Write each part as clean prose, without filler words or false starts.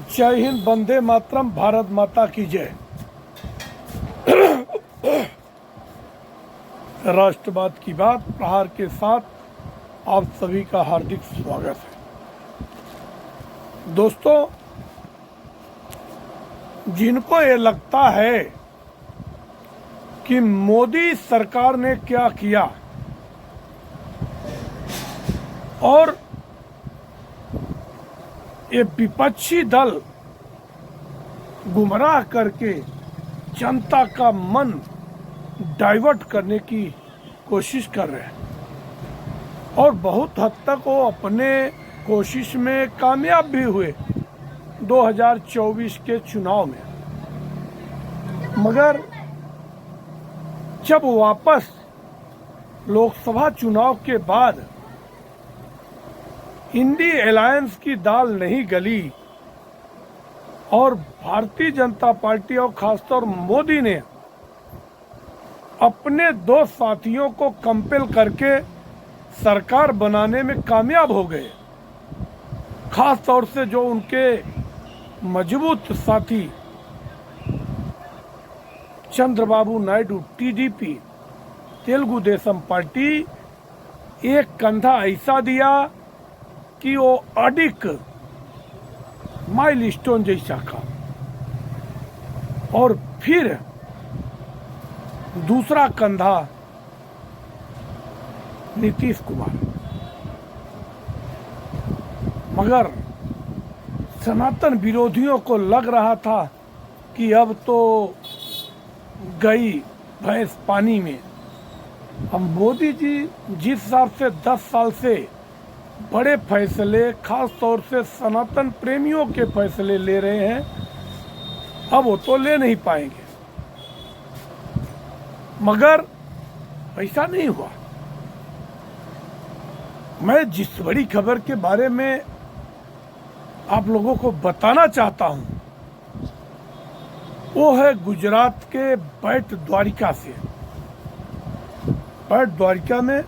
जय हिंद, वंदे मातरम, भारत माता की जय। राष्ट्रवाद की बात प्रहार के साथ आप सभी का हार्दिक स्वागत है। दोस्तों, जिनको ये लगता है कि मोदी सरकार ने क्या किया और ये विपक्षी दल गुमराह करके जनता का मन डाइवर्ट करने की कोशिश कर रहे हैं और बहुत हद तक वो अपने कोशिश में कामयाब भी हुए 2024 के चुनाव में। मगर जब वापस लोकसभा चुनाव के बाद इंडी अलायंस की दाल नहीं गली और भारतीय जनता पार्टी और खासतौर मोदी ने अपने दो साथियों को कंपेल करके सरकार बनाने में कामयाब हो गए। खास तौर से जो उनके मजबूत साथी चंद्रबाबू नायडू टीडीपी तेलुगु देशम पार्टी, एक कंधा ऐसा दिया कि वो अडिक माइलस्टोन जैसा का, और फिर दूसरा कंधा नीतीश कुमार। मगर सनातन विरोधियों को लग रहा था कि अब तो गई भैंस पानी में। अब मोदी जी जिस हिसाब से 10 साल से बड़े फैसले, खास तौर से सनातन प्रेमियों के फैसले ले रहे हैं, अब वो तो ले नहीं पाएंगे। मगर ऐसा नहीं हुआ। मैं जिस बड़ी खबर के बारे में आप लोगों को बताना चाहता हूं, वो है गुजरात के बेट द्वारिका से। बेट द्वारिका में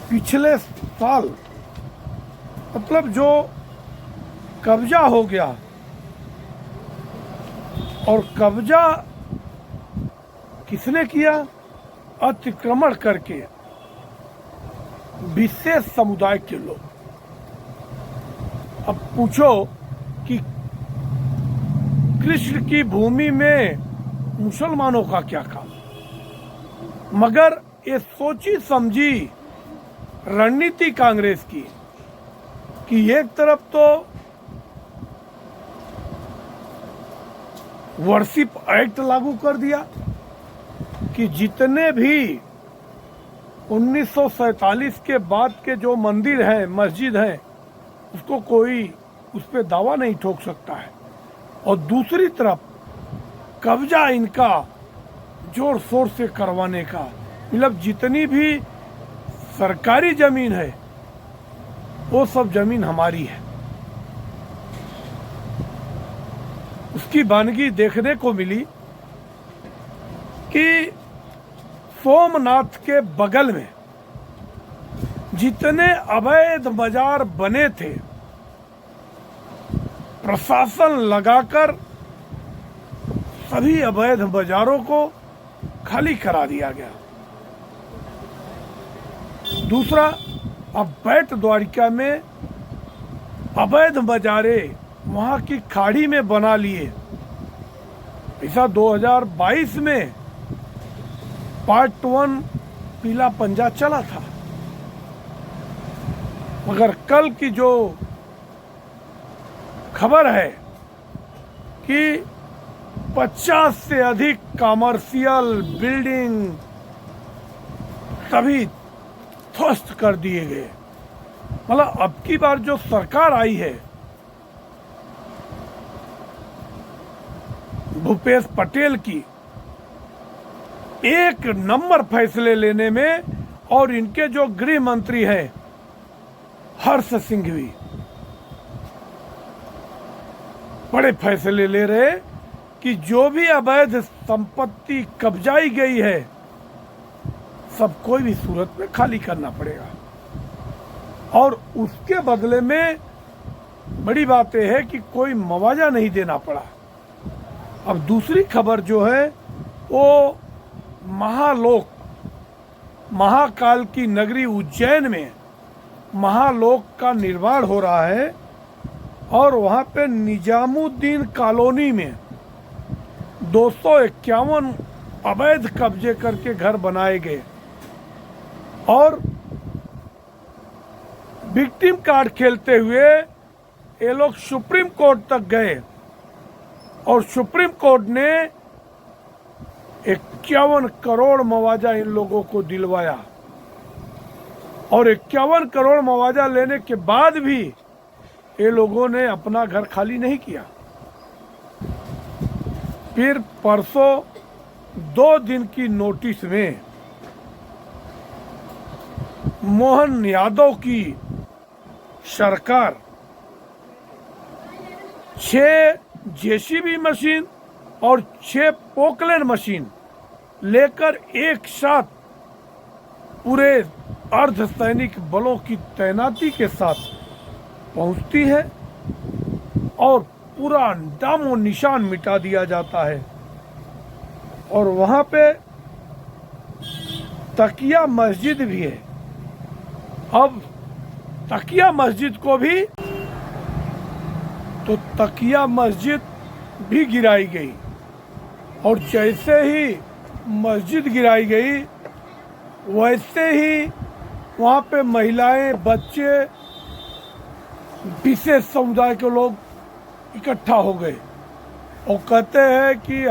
पिछले साल, मतलब जो कब्जा हो गया, और कब्जा किसने किया? अतिक्रमण करके विशेष समुदाय के लोग। अब पूछो कि कृष्ण की भूमि में मुसलमानों का क्या काम? मगर ये सोची समझी रणनीति कांग्रेस की कि एक तरफ तो वर्शिप एक्ट लागू कर दिया कि जितने भी 1947 के बाद के जो मंदिर हैं, मस्जिद हैं, उसको कोई उस पर दावा नहीं ठोक सकता है, और दूसरी तरफ कब्जा इनका जोर शोर से करवाने का, मतलब जितनी भी सरकारी जमीन है वो सब जमीन हमारी है। उसकी वानगी देखने को मिली कि सोमनाथ के बगल में जितने अवैध बाजार बने थे, प्रशासन लगाकर सभी अवैध बाजारों को खाली करा दिया गया। दूसरा, अब बेट द्वारिका में अवैध बाजारे वहां की खाड़ी में बना लिए। ऐसा 2022 में पार्ट 1 पीला पंजा चला था। मगर कल की जो खबर है कि 50 से अधिक कमर्शियल बिल्डिंग सभी ध्वस्त कर दिए गए। मतलब अब की बार जो सरकार आई है भूपेश पटेल की, एक नंबर फैसले लेने में, और इनके जो गृह मंत्री हैं हर्ष सिंघवी, बड़े फैसले ले रहे कि जो भी अवैध संपत्ति कब्जाई गई है सब कोई भी सूरत में खाली करना पड़ेगा, और उसके बदले में बड़ी बात यह है कि कोई मुआवजा नहीं देना पड़ा। अब दूसरी खबर जो है वो महालोक, महाकाल की नगरी उज्जैन में महालोक का निर्माण हो रहा है और वहाँ पे निजामुद्दीन कॉलोनी में 251 अवैध कब्जे करके घर बनाए गए और विक्टिम कार्ड खेलते हुए ये लोग सुप्रीम कोर्ट तक गए और सुप्रीम कोर्ट ने 51 करोड़ मुआवजा इन लोगों को दिलवाया और 51 करोड़ मुआवजा लेने के बाद भी ये लोगों ने अपना घर खाली नहीं किया। फिर परसों 2 दिन की नोटिस में मोहन यादव की सरकार 6 जेसीबी मशीन और 6 पोकलेन मशीन लेकर एक साथ पूरे अर्धसैनिक बलों की तैनाती के साथ पहुंचती है और पूरा नामो निशान मिटा दिया जाता है और वहां पे तकिया मस्जिद भी है। अब तकिया मस्जिद को भी तो तकिया मस्जिद भी गिराई गई और जैसे ही मस्जिद गिराई गई वैसे ही वहाँ पे महिलाएं, बच्चे, विशेष समुदाय के लोग इकट्ठा हो गए और कहते हैं कि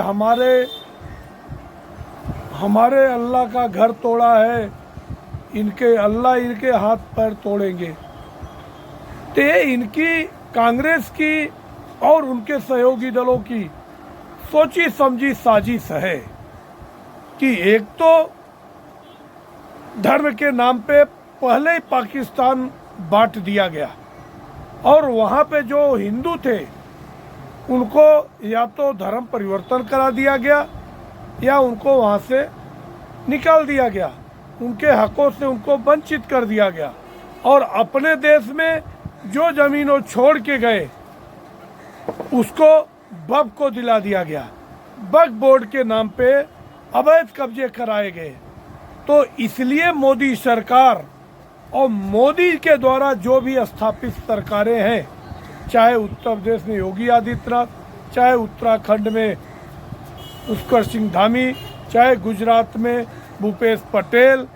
हमारे अल्लाह का घर तोड़ा है, इनके अल्लाह इनके हाथ पैर तोड़ेंगे। तो ये इनकी कांग्रेस की और उनके सहयोगी दलों की सोची समझी साजिश है कि एक तो धर्म के नाम पे पहले ही पाकिस्तान बांट दिया गया और वहाँ पे जो हिंदू थे उनको या तो धर्म परिवर्तन करा दिया गया या उनको वहाँ से निकाल दिया गया, उनके हकों से उनको वंचित कर दिया गया और अपने देश में जो जमीनों छोड़ के गए उसको वक्फ को दिला दिया गया। वक्फ बोर्ड के नाम पे अवैध कब्जे कराए गए। तो इसलिए मोदी सरकार और मोदी के द्वारा जो भी स्थापित सरकारें हैं, चाहे उत्तर प्रदेश में योगी आदित्यनाथ, चाहे उत्तराखंड में पुष्कर सिंह धामी, चाहे गुजरात में भूपेश पटेल,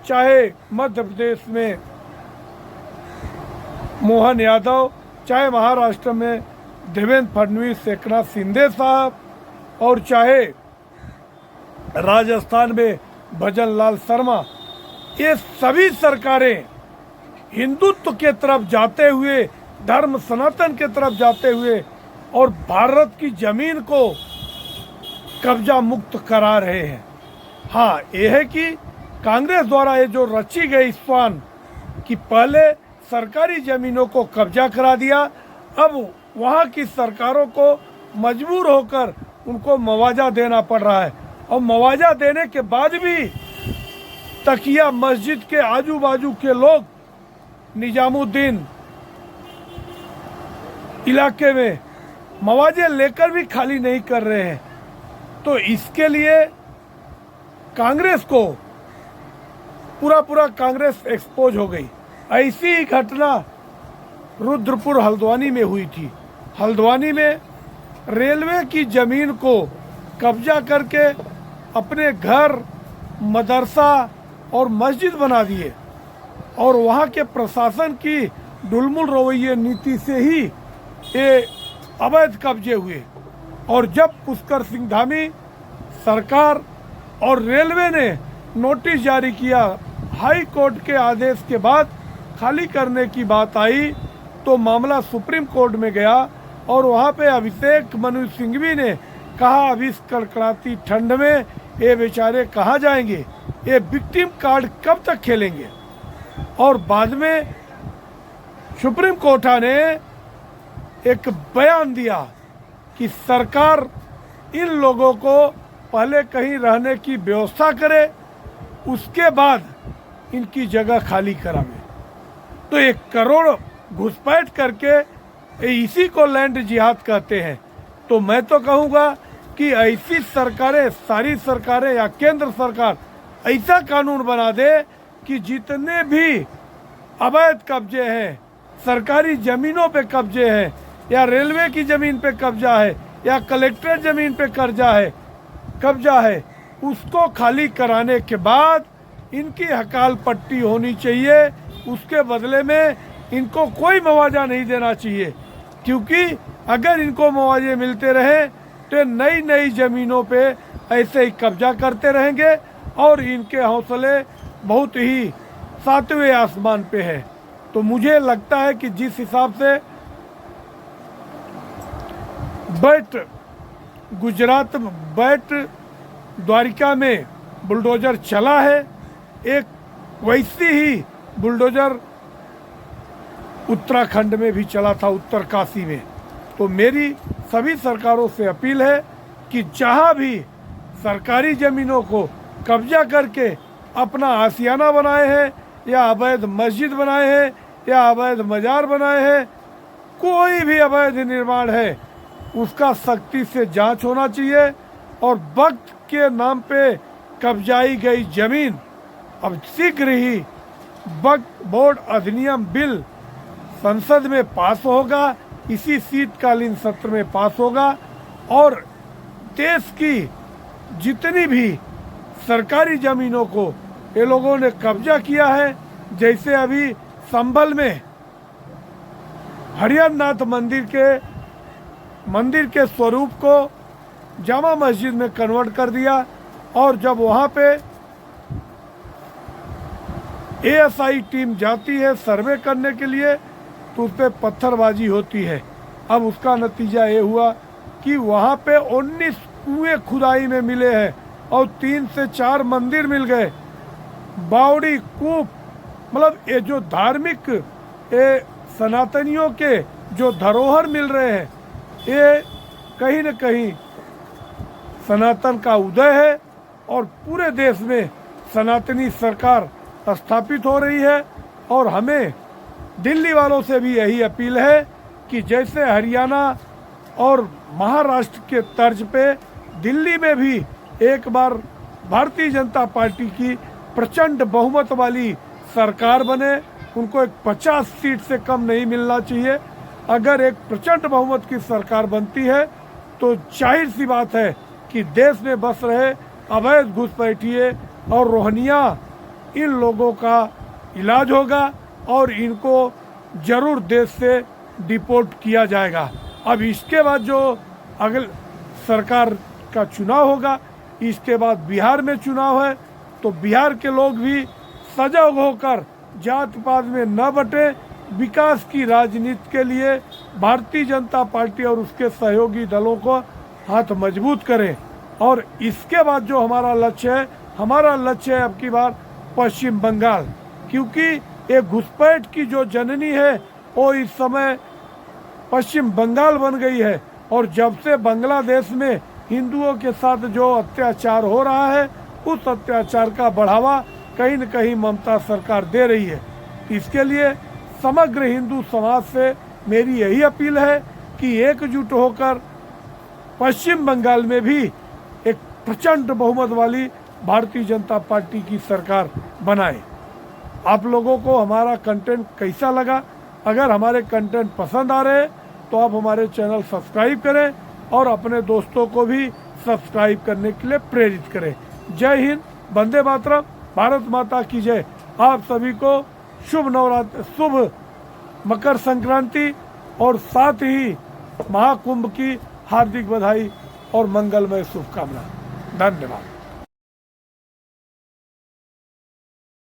चाहे मध्य प्रदेश में मोहन यादव, चाहे महाराष्ट्र में देवेंद्र फडणवीस, एकनाथ शिंदे साहब और चाहे राजस्थान में भजन लाल शर्मा, ये सभी सरकारें हिंदुत्व के तरफ जाते हुए, धर्म सनातन के तरफ जाते हुए और भारत की जमीन को कब्जा मुक्त करा रहे हैं। हाँ, ये है कि कांग्रेस द्वारा ये जो रची गई स्वान कि पहले सरकारी जमीनों को कब्जा करा दिया, अब वहाँ की सरकारों को मजबूर होकर उनको मुआवजा देना पड़ रहा है और मुआवजा देने के बाद भी तकिया मस्जिद के आजू बाजू के लोग निजामुद्दीन इलाके में मुआवजे लेकर भी खाली नहीं कर रहे हैं। तो इसके लिए कांग्रेस को पूरा कांग्रेस एक्सपोज हो गई। ऐसी ही घटना रुद्रपुर हल्द्वानी में हुई थी। हल्द्वानी में रेलवे की जमीन को कब्जा करके अपने घर, मदरसा और मस्जिद बना दिए और वहाँ के प्रशासन की ढुलमुल रवैये नीति से ही ये अवैध कब्जे हुए। और जब पुष्कर सिंह धामी सरकार और रेलवे ने नोटिस जारी किया, हाई कोर्ट के आदेश के बाद खाली करने की बात आई तो मामला सुप्रीम कोर्ट में गया और वहाँ पे अभिषेक मनु सिंघवी ने कहा अब इस कड़कड़ाती ठंड में ये बेचारे कहाँ जाएंगे, ये विक्टिम कार्ड कब तक खेलेंगे। और बाद में सुप्रीम कोर्ट ने एक बयान दिया कि सरकार इन लोगों को पहले कहीं रहने की व्यवस्था करे, उसके बाद इनकी जगह खाली करावे। तो 1 करोड़ घुसपैठ करके इसी को लैंड जिहाद कहते हैं। तो मैं तो कहूँगा कि ऐसी सरकारें, सारी सरकारें या केंद्र सरकार ऐसा कानून बना दे कि जितने भी अवैध कब्जे हैं, सरकारी ज़मीनों पे कब्जे हैं, या रेलवे की ज़मीन पे कब्जा है, या कलेक्ट्रेट ज़मीन पे कब्जा है, उसको खाली कराने के बाद इनकी हकाल पट्टी होनी चाहिए। उसके बदले में इनको कोई मुआवजा नहीं देना चाहिए, क्योंकि अगर इनको मुआवजे मिलते रहे तो नई नई ज़मीनों पे ऐसे ही कब्जा करते रहेंगे और इनके हौसले बहुत ही सातवें आसमान पे है। तो मुझे लगता है कि जिस हिसाब से गुजरात द्वारिका में बुलडोजर चला है, एक वैसी ही बुलडोजर उत्तराखंड में भी चला था, उत्तरकाशी में। तो मेरी सभी सरकारों से अपील है कि जहाँ भी सरकारी ज़मीनों को कब्जा करके अपना आशियाना बनाए हैं, या अवैध मस्जिद बनाए हैं, या अवैध मज़ार बनाए हैं, कोई भी अवैध निर्माण है, उसका सख्ती से जांच होना चाहिए। और वक्त के नाम पे कब्जाई गई ज़मीन अब शीघ्र ही वक्फ बोर्ड अधिनियम बिल संसद में पास होगा, इसी शीतकालीन सत्र में पास होगा, और देश की जितनी भी सरकारी ज़मीनों को ये लोगों ने कब्जा किया है, जैसे अभी संभल में हरिहरनाथ मंदिर के स्वरूप को जामा मस्जिद में कन्वर्ट कर दिया, और जब वहाँ पे एएसआई टीम जाती है सर्वे करने के लिए तो उस पर पत्थरबाजी होती है। अब उसका नतीजा ये हुआ कि वहाँ पे 19 कुएं खुदाई में मिले हैं और 3 से 4 मंदिर मिल गए। बावड़ी, कूप, मतलब ये जो धार्मिक ये सनातनियों के जो धरोहर मिल रहे हैं, ये कहीं न कहीं सनातन का उदय है और पूरे देश में सनातनी सरकार स्थापित हो रही है। और हमें दिल्ली वालों से भी यही अपील है कि जैसे हरियाणा और महाराष्ट्र के तर्ज पे दिल्ली में भी एक बार भारतीय जनता पार्टी की प्रचंड बहुमत वाली सरकार बने। उनको एक 50 सीट से कम नहीं मिलना चाहिए। अगर एक प्रचंड बहुमत की सरकार बनती है तो जाहिर सी बात है कि देश में बस रहे अवैध घुसपैठिए और रोहनिया, इन लोगों का इलाज होगा और इनको जरूर देश से डिपोर्ट किया जाएगा। अब इसके बाद जो अगले सरकार का चुनाव होगा, इसके बाद बिहार में चुनाव है, तो बिहार के लोग भी सजग होकर जात पात में न बटे, विकास की राजनीति के लिए भारतीय जनता पार्टी और उसके सहयोगी दलों को हाथ मजबूत करें। और इसके बाद जो हमारा लक्ष्य है अब की बार पश्चिम बंगाल, क्योंकि एक घुसपैठ की जो जननी है वो इस समय पश्चिम बंगाल बन गई है। और जब से बांग्लादेश में हिंदुओं के साथ जो अत्याचार हो रहा है, उस अत्याचार का बढ़ावा कहीं न कहीं ममता सरकार दे रही है। इसके लिए समग्र हिंदू समाज से मेरी यही अपील है कि एकजुट होकर पश्चिम बंगाल में भी एक प्रचंड बहुमत वाली भारतीय जनता पार्टी की सरकार बनाए। आप लोगों को हमारा कंटेंट कैसा लगा? अगर हमारे कंटेंट पसंद आ रहे हैं तो आप हमारे चैनल सब्सक्राइब करें और अपने दोस्तों को भी सब्सक्राइब करने के लिए प्रेरित करें। जय हिंद, वंदे मातरम, भारत माता की जय। आप सभी को शुभ नवरात्र, शुभ मकर संक्रांति और साथ ही महाकुंभ की हार्दिक बधाई और मंगलमय शुभकामना। धन्यवाद।